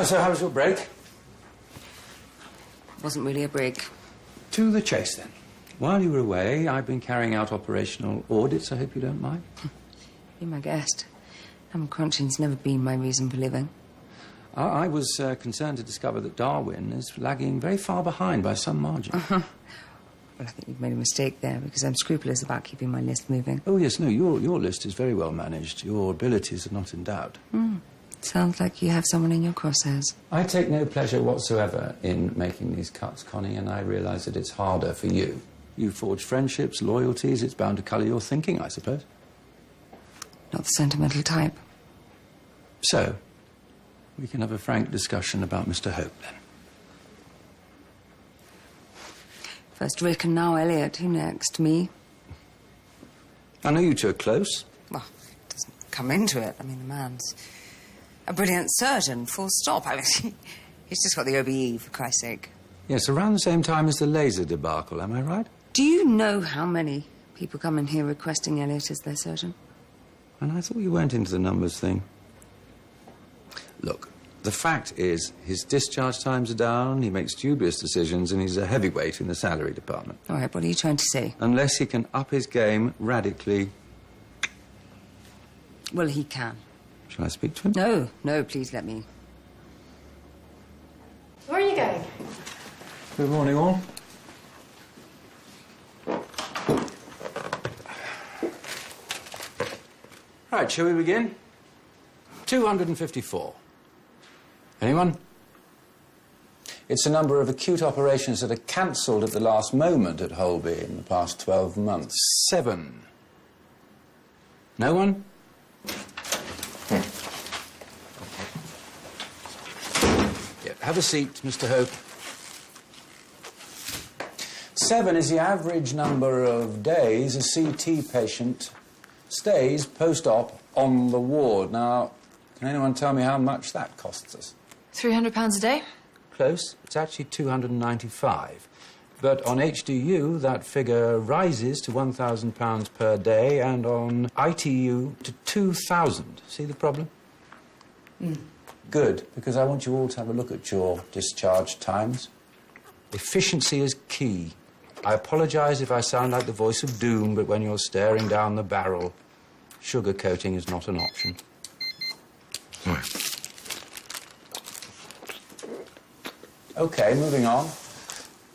so how was your break? It wasn't really a break. To the chase, then. While you were away, I've been carrying out operational audits. I hope you don't mind. Be my guest. Crunching's never been my reason for living. I was concerned to discover that Darwin is lagging very far behind by some margin. Well, I think you've made a mistake there, because I'm scrupulous about keeping my list moving. Oh, yes, no, your list is very well managed. Your abilities are not in doubt. Sounds like you have someone in your crosshairs. I take no pleasure whatsoever in making these cuts, Connie, and I realise that it's harder for you. You forge friendships, loyalties. It's bound to colour your thinking, I suppose. Not the sentimental type. So, we can have a frank discussion about Mr. Hope, then. First Rick and now Elliot. Who next? Me? I know you two are close. Well, it doesn't come into it. I mean, the man's a brilliant surgeon, full stop. I mean, he's just got the OBE, for Christ's sake. Yes, around the same time as the laser debacle, am I right? Do you know how many people come in here requesting Elliot as their surgeon? And I thought you weren't into the numbers thing. Look, the fact is, his discharge times are down, he makes dubious decisions, and he's a heavyweight in the salary department. All right, what are you trying to say? Unless he can up his game radically... Well, he can. Shall I speak to him? No, please let me. Where are you going? Good morning, all. Right, shall we begin? 254. Anyone? It's the number of acute operations that are cancelled at the last moment at Holby in the past 12 months. 7. No one? Yeah, have a seat, Mr. Hope. 7 is the average number of days a CT patient stays post-op on the ward. Now, can anyone tell me how much that costs us? £300 a day? Close. It's actually 295. But on HDU, that figure rises to £1,000 per day, and on ITU to 2,000. See the problem? Good, because I want you all to have a look at your discharge times. Efficiency is key. I apologise if I sound like the voice of doom, but when you're staring down the barrel, sugar-coating is not an option. OK, moving on.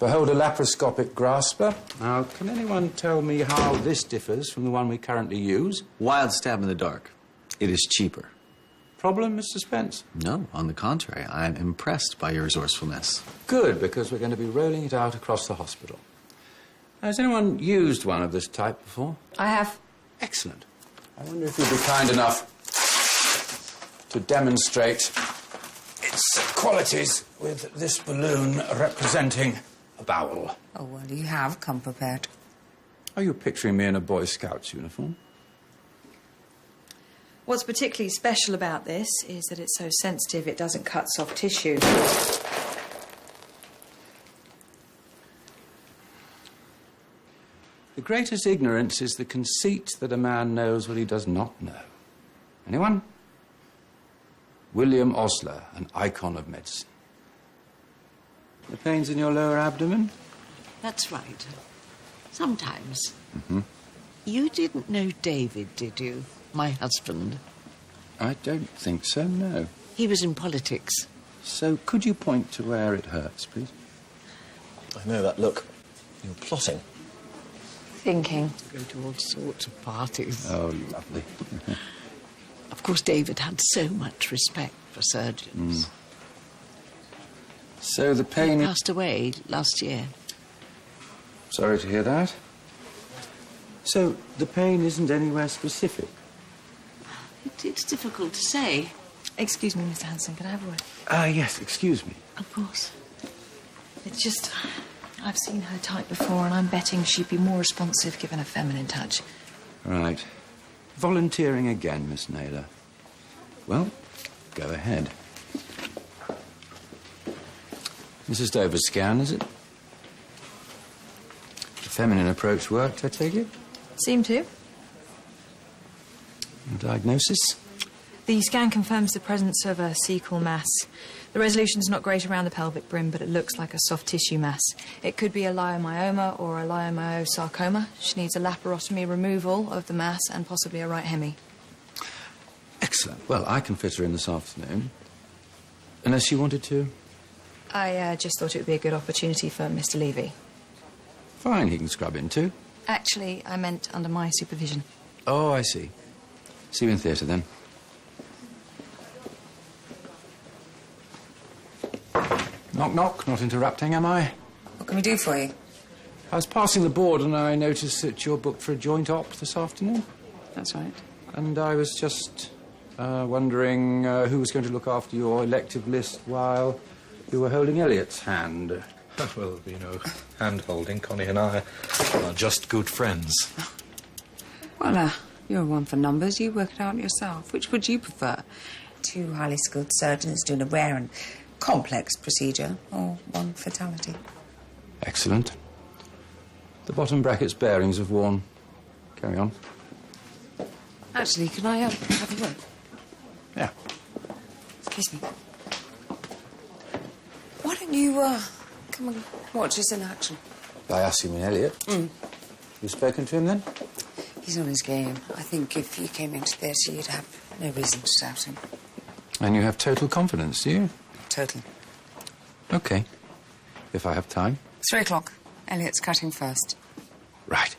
Behold a laparoscopic grasper. Now, can anyone tell me how this differs from the one we currently use? Wild stab in the dark. It is cheaper. Problem, Mr. Spence? No, on the contrary. I'm impressed by your resourcefulness. Good, because we're going to be rolling it out across the hospital. Has anyone used one of this type before? I have. Excellent. I wonder if you'd be kind enough to demonstrate its qualities with this balloon representing a bowel. Oh, well, you have come prepared. Are you picturing me in a Boy Scout's uniform? What's particularly special about this is that it's so sensitive it doesn't cut soft tissue. The greatest ignorance is the conceit that a man knows what he does not know. Anyone? William Osler, an icon of medicine. The pains in your lower abdomen? That's right. Sometimes. You didn't know David, did you? My husband. I don't think so, no. He was in politics. So could you point to where it hurts, please? I know that look. You're plotting. Thinking. Go to all sorts of parties. Oh, lovely. Of course, David had so much respect for surgeons. So the pain... He passed away last year. Sorry to hear that. So the pain isn't anywhere specific? It's difficult to say. Excuse me, Mr. Hanssen, can I have a word? Yes, excuse me. Of course. It's just... I've seen her type before, and I'm betting she'd be more responsive given a feminine touch. Right. Volunteering again, Miss Naylor. Well, go ahead. Mrs. Dover's scan, is it? The feminine approach worked, I take it? Seem to. Diagnosis? The scan confirms the presence of a cecal mass. The resolution's not great around the pelvic brim, but it looks like a soft tissue mass. It could be a leiomyoma or a leiomyosarcoma. She needs a laparotomy removal of the mass and possibly a right hemi. Excellent. Well, I can fit her in this afternoon. Unless you wanted to. I just thought it would be a good opportunity for Mr. Levy. Fine, he can scrub in too. Actually, I meant under my supervision. Oh, I see. See you in theatre then. Knock, knock. Not interrupting, am I? What can we do for you? I was passing the board and I noticed that you're booked for a joint op this afternoon. That's right. And I was just wondering who was going to look after your elective list while you were holding Elliot's hand. Well, there'll be no hand-holding. Connie and I are just good friends. Well, you're one for numbers. You work it out yourself. Which would you prefer? 2 highly skilled surgeons doing a rare and complex procedure, or 1 fatality? Excellent. The bottom bracket's bearings have worn. Carry on. Actually, can I have a look? Yeah. Excuse me. Why don't you come and watch us in action? I asked him in Elliot. You spoken to him then? He's on his game. I think if you came into theatre, you'd have no reason to doubt him. And you have total confidence, do you? Total. OK. If I have time. 3 o'clock. Elliot's cutting first. Right.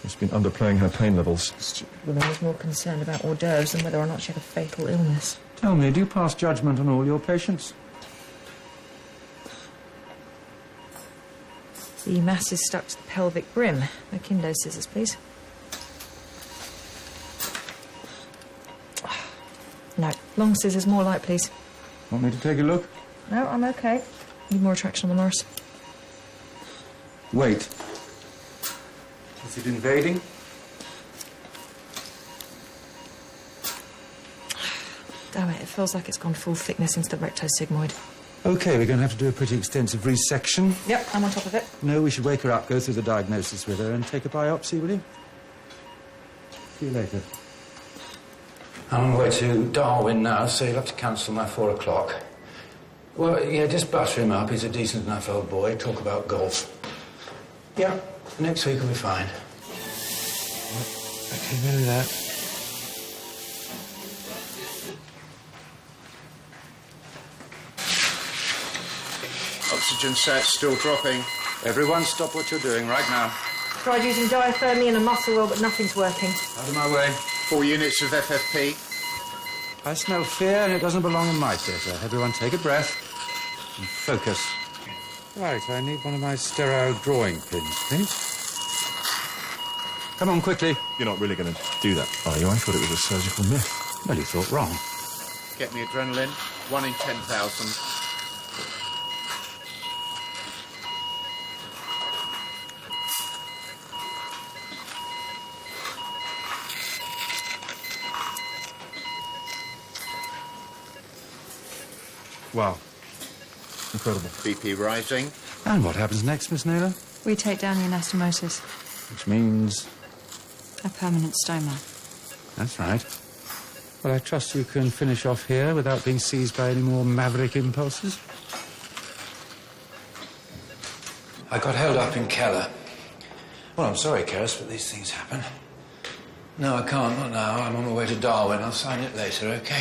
She's been underplaying her pain levels. Stupid woman was more concerned about hors d'oeuvres than whether or not she had a fatal illness. Tell me, do you pass judgment on all your patients? The mass is stuck to the pelvic brim. No Kindo scissors, please. No, long scissors, more light, please. Want me to take a look? No, I'm okay. Need more traction on the Morris. Wait. Is it invading? Damn it feels like it's gone full thickness into the rectosigmoid. OK, we're going to have to do a pretty extensive resection. Yep, I'm on top of it. No, we should wake her up, go through the diagnosis with her and take a biopsy, will you? See you later. I'm on my way to Darwin now, so you'll have to cancel my 4 o'clock. Well, yeah, just butter him up. He's a decent enough old boy. Talk about golf. Yeah, next week will be fine. OK, nearly there. Oxygen set still dropping. Everyone stop what you're doing right now. Tried using diathermy and a muscle roll, but nothing's working. Out of my way. 4 units of FFP. I smell fear and it doesn't belong in my theatre. Everyone take a breath and focus. Right, I need one of my sterile drawing pins, please. Come on, quickly. You're not really going to do that, are you? I thought it was a surgical myth. Well, you thought wrong. Get me adrenaline. 1 in 10,000. Wow. Incredible. BP rising. And what happens next, Miss Naylor? We take down the anastomosis. Which means... A permanent stoma. That's right. Well, I trust you can finish off here without being seized by any more maverick impulses. I got held up in Keller. Well, I'm sorry, Keris, but these things happen. No, I can't, not now. I'm on my way to Darwin. I'll sign it later, OK?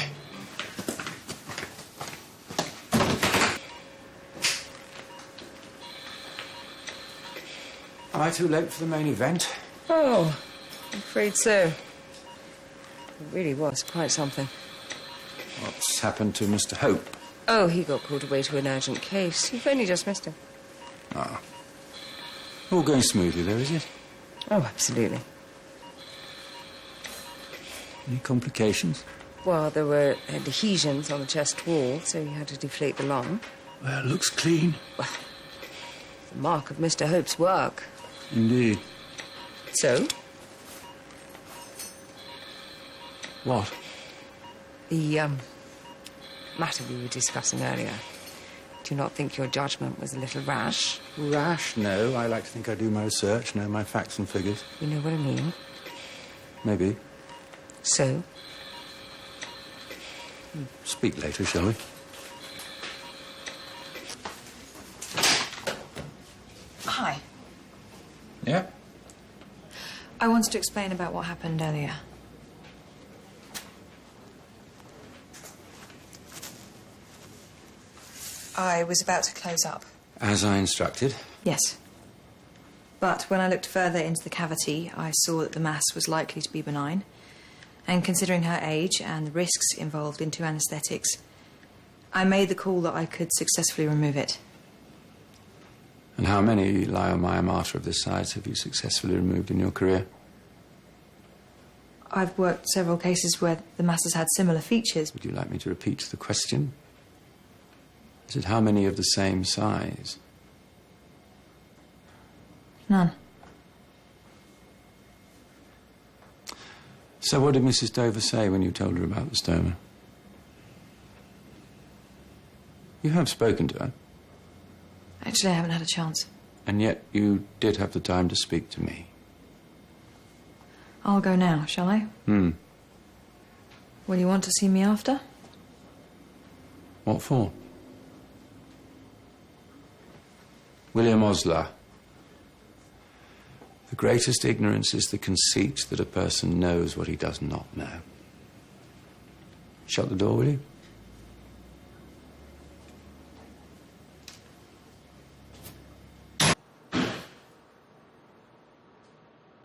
Am I too late for the main event? Oh, I'm afraid so. It really was quite something. What's happened to Mr. Hope? Oh, he got called away to an urgent case. You've only just missed him. Ah. All going smoothly, though, is it? Oh, absolutely. Any complications? Well, there were adhesions on the chest wall, so he had to deflate the lung. Well, looks clean. Well, the mark of Mr. Hope's work. Indeed. So? What? The, matter we were discussing earlier. Do you not think your judgment was a little rash? Rash? No. I like to think I do my research, know my facts and figures. You know what I mean? Maybe. So? Speak later, shall we? Hi. Yeah? I wanted to explain about what happened earlier. I was about to close up. As I instructed. Yes. But when I looked further into the cavity, I saw that the mass was likely to be benign. And considering her age and the risks involved in 2 anaesthetics, I made the call that I could successfully remove it. And how many leiomyomata of this size have you successfully removed in your career? I've worked several cases where the mass has had similar features. Would you like me to repeat the question? Is it how many of the same size? None. So what did Mrs. Dover say when you told her about the stoma? You have spoken to her. Actually, I haven't had a chance. And yet you did have the time to speak to me. I'll go now, shall I? Will you want to see me after? What for? William Osler. The greatest ignorance is the conceit that a person knows what he does not know. Shut the door, will you?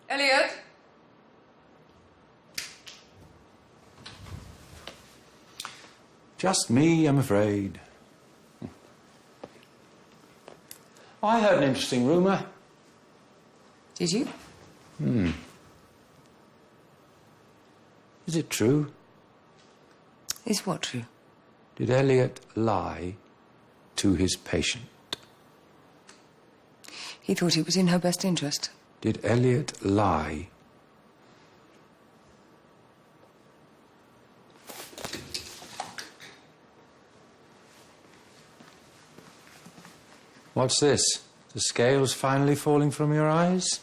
Elliot? Just me, I'm afraid. I heard an interesting rumour. Did you? Is it true? Is what true? Did Elliot lie to his patient? He thought it was in her best interest. Did Elliot lie? What's this? The scales finally falling from your eyes?